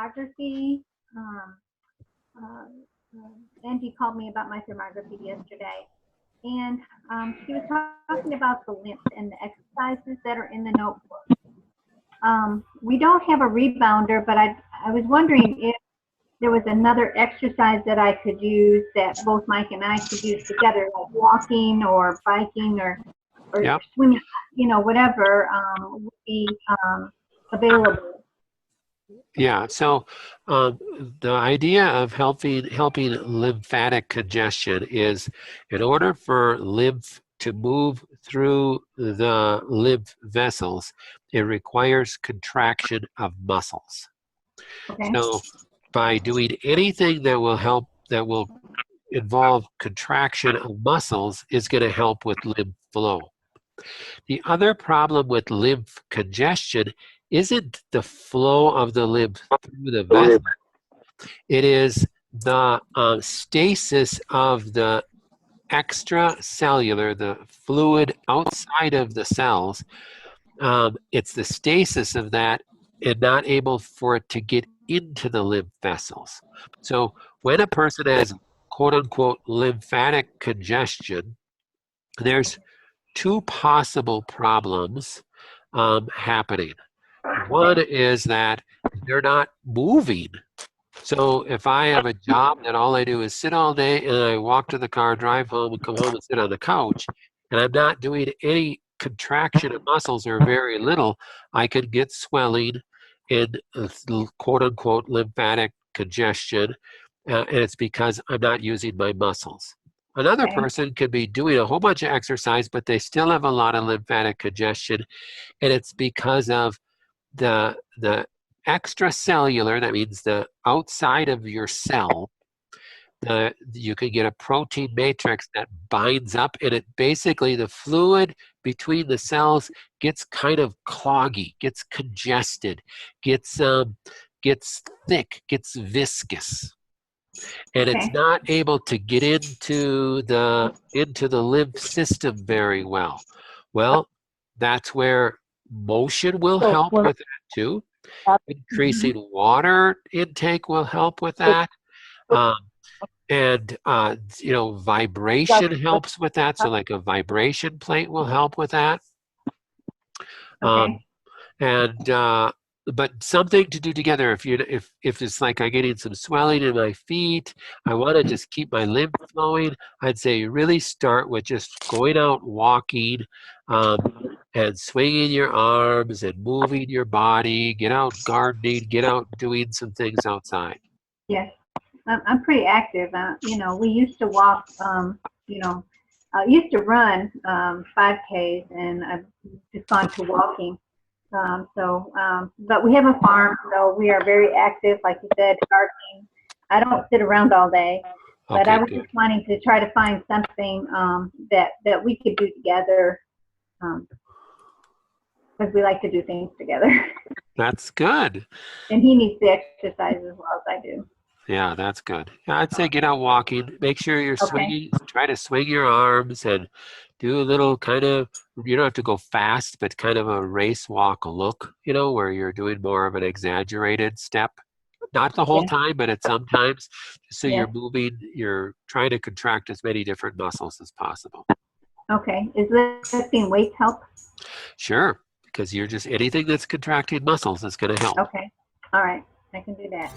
thermography. Angie called me about my thermography yesterday, and she was talking about the lymph and the exercises that are in the notebook. We don't have a rebounder, but I was wondering if there was another exercise that I could use that both Mike and I could use together, like walking or biking or Yep. swimming, whatever would be available. Yeah, so the idea of helping lymphatic congestion is, in order for lymph to move through the lymph vessels, it requires contraction of muscles. Okay. So by doing anything that will help, that will involve contraction of muscles, is going to help with lymph flow. The other problem with lymph congestion isn't the flow of the lymph through the vessel. It is the stasis of the extracellular, the fluid outside of the cells. It's the stasis of that and not able for it to get into the lymph vessels. So when a person has quote-unquote lymphatic congestion, there's two possible problems happening. One is that they're not moving. So if I have a job that all I do is sit all day and I walk to the car, drive home, and come home and sit on the couch, and I'm not doing any contraction of muscles or very little, I could get swelling and quote-unquote lymphatic congestion, and it's because I'm not using my muscles. Another person could be doing a whole bunch of exercise, but they still have a lot of lymphatic congestion, and it's because of the extracellular, that means the outside of your cell. You can get a protein matrix that binds up, and it basically, the fluid between the cells gets kind of cloggy, gets congested, gets thick, gets viscous. And it's not able to get into the lymph system very well. Well, that's where motion will help with that too. Increasing water intake will help with that. Vibration helps with that. So like a vibration plate will help with that. But something to do together. If it's like I'm getting some swelling in my feet, I want to just keep my lymph flowing, I'd say really start with just going out walking and swinging your arms and moving your body. Get out gardening. Get out doing some things outside. Yes, I'm pretty active. We used to walk. I used to run 5Ks, and I've just gone to walking. But we have a farm, so we are very active, like you said, gardening. I don't sit around all day, but I was just wanting to try to find something that we could do together, because we like to do things together. That's good. And he needs the exercise as well as I do. Yeah, that's good. I'd say get out walking. Make sure you're swinging. Try to swing your arms and do a little kind of, you don't have to go fast, but kind of a race walk look, where you're doing more of an exaggerated step. Not the whole time, but at some times. So you're moving, you're trying to contract as many different muscles as possible. Okay. Is lifting weights help? Sure, because you're just, anything that's contracting muscles is going to help. Okay. All right. I can do that.